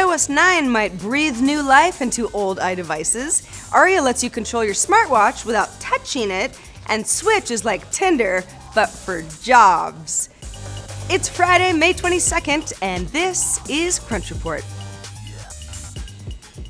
iOS 9 might breathe new life into old iDevices. Aria lets you control your smartwatch without touching it, and Switch is like Tinder, but for jobs. It's Friday, May 22nd, and this is Crunch Report.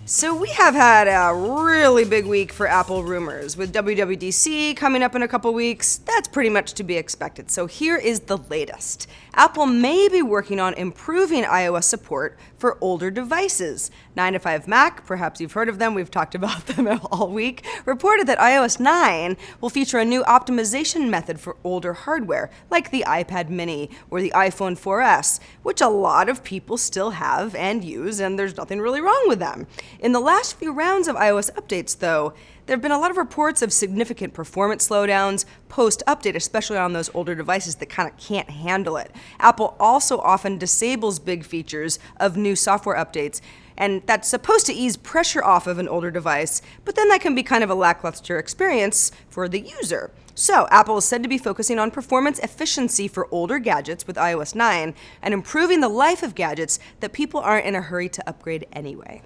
So we have had a really big week for Apple rumors. With WWDC coming up in a couple weeks, that's pretty much to be expected. So here is the latest. Apple may be working on improving iOS support for older devices. 9to5Mac, perhaps you've heard of them, we've talked about them all week, reported that iOS 9 will feature a new optimization method for older hardware, like the iPad mini or the iPhone 4S, which a lot of people still have and use, and there's nothing really wrong with them. In the last few rounds of iOS updates, though, there have been a lot of reports of significant performance slowdowns post-update, especially on those older devices that kind of can't handle it. Apple also often disables big features of new software updates, and that's supposed to ease pressure off of an older device, but then that can be kind of a lackluster experience for the user. So, Apple is said to be focusing on performance efficiency for older gadgets with iOS 9 and improving the life of gadgets that people aren't in a hurry to upgrade anyway.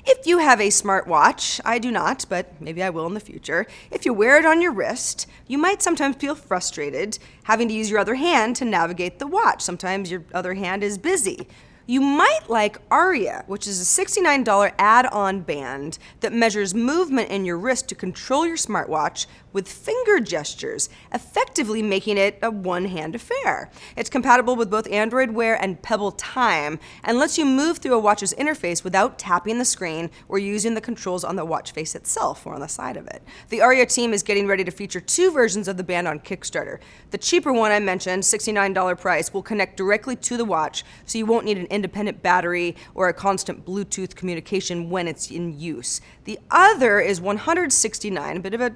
If you have a smartwatch, I do not, but maybe I will in the future, if you wear it on your wrist, you might sometimes feel frustrated having to use your other hand to navigate the watch. Sometimes your other hand is busy. You might like Aria, which is a $69 add-on band that measures movement in your wrist to control your smartwatch with finger gestures, effectively making it a one-hand affair. It's compatible with both Android Wear and Pebble Time and lets you move through a watch's interface without tapping the screen or using the controls on the watch face itself or on the side of it. The Aria team is getting ready to feature two versions of the band on Kickstarter. The cheaper one I mentioned, $69 price, will connect directly to the watch, so you won't need an independent battery or a constant Bluetooth communication when it's in use. The other is $169, a bit of a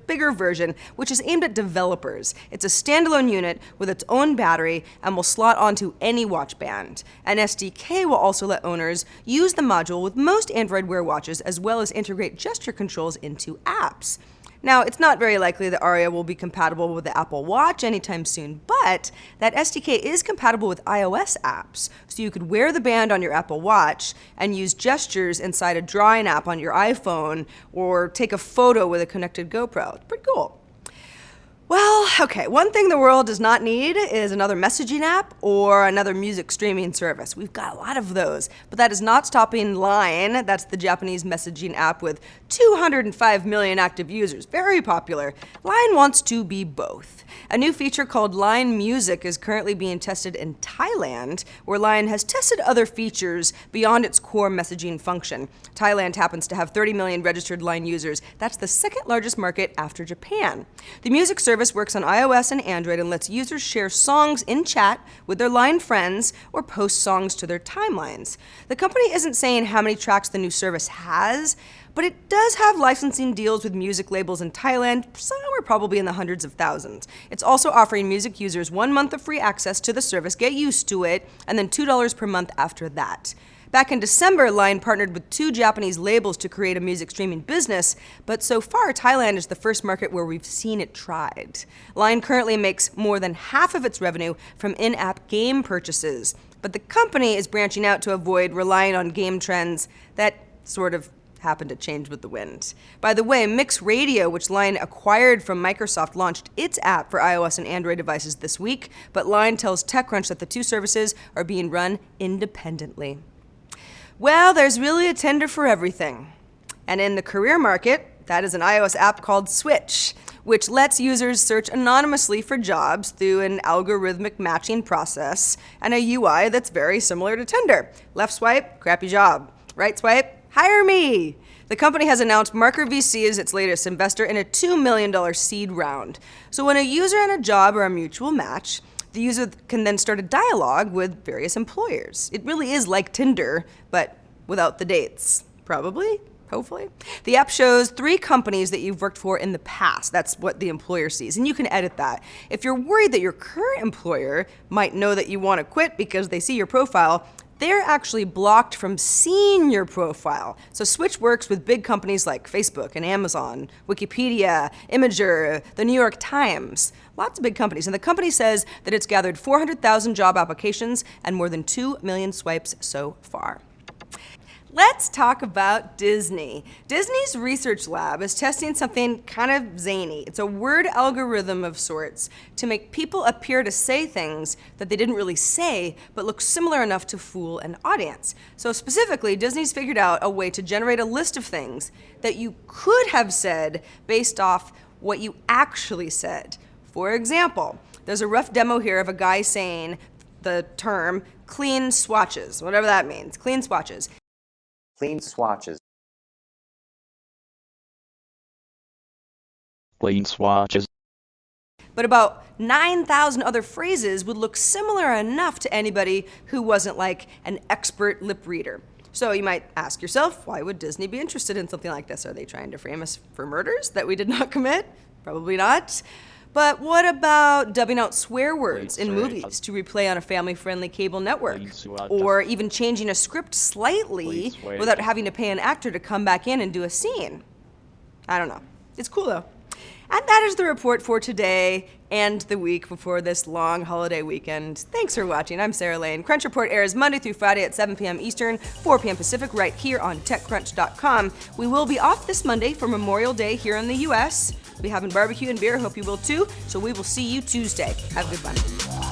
bigger version, which is aimed at developers. It's a standalone unit with its own battery and will slot onto any watch band. An SDK will also let owners use the module with most Android Wear watches, as well as integrate gesture controls into apps. Now, it's not very likely that Aria will be compatible with the Apple Watch anytime soon, but that SDK is compatible with iOS apps, so you could wear the band on your Apple Watch and use gestures inside a drawing app on your iPhone or take a photo with a connected GoPro. It's pretty cool. Well, okay, one thing the world does not need is another messaging app or another music streaming service. We've got a lot of those, but that is not stopping Line. That's the Japanese messaging app with 205 million active users. Very popular. Line wants to be both. A new feature called Line Music is currently being tested in Thailand, where Line has tested other features beyond its core messaging function. Thailand happens to have 30 million registered Line users. That's the second largest market after Japan. The music service works on iOS and Android and lets users share songs in chat with their Line friends or post songs to their timelines. The company isn't saying how many tracks the new service has, but it does have licensing deals with music labels in Thailand, somewhere probably in the hundreds of thousands. It's also offering music users 1 month of free access to the service, get used to it, and then $2 per month after that. Back in December, Line partnered with 2 Japanese labels to create a music streaming business, but so far, Thailand is the first market where we've seen it tried. Line currently makes more than half of its revenue from in-app game purchases, but the company is branching out to avoid relying on game trends that sort of happen to change with the wind. By the way, Mix Radio, which Line acquired from Microsoft, launched its app for iOS and Android devices this week, but Line tells TechCrunch that the two services are being run independently. Well, there's really a Tinder for everything. And in the career market, that is an iOS app called Switch, which lets users search anonymously for jobs through an algorithmic matching process and a UI that's very similar to Tinder. Left swipe, crappy job. Right swipe, hire me. The company has announced Marker VC is its latest investor in a $2 million seed round. So when a user and a job are a mutual match, the user can then start a dialogue with various employers. It really is like Tinder, but without the dates. Probably, hopefully. The app shows 3 companies that you've worked for in the past. That's what the employer sees, and you can edit that. If you're worried that your current employer might know that you want to quit because they see your profile, they're actually blocked from seeing your profile. So Switch works with big companies like Facebook and Amazon, Wikipedia, Imager, the New York Times, lots of big companies. And the company says that it's gathered 400,000 job applications and more than 2 million swipes so far. Let's talk about Disney. Disney's research lab is testing something kind of zany. It's a word algorithm of sorts to make people appear to say things that they didn't really say, but look similar enough to fool an audience. So specifically, Disney's figured out a way to generate a list of things that you could have said based off what you actually said. For example, there's a rough demo here of a guy saying the term clean swatches, whatever that means, clean swatches. Clean swatches. Clean swatches. But about 9,000 other phrases would look similar enough to anybody who wasn't like an expert lip reader. So you might ask yourself, why would Disney be interested in something like this? Are they trying to frame us for murders that we did not commit? Probably not. But what about dubbing out swear words in movies to replay on a family-friendly cable network? Or even changing a script slightly without having to pay an actor to come back in and do a scene? I don't know. It's cool though. And that is the report for today and the week before this long holiday weekend. Thanks for watching. I'm Sarah Lane. Crunch Report airs Monday through Friday at 7 p.m. Eastern, 4 p.m. Pacific, right here on TechCrunch.com. We will be off this Monday for Memorial Day here in the U.S. We'll be having barbecue and beer. Hope you will too. So we will see you Tuesday. Have a good one.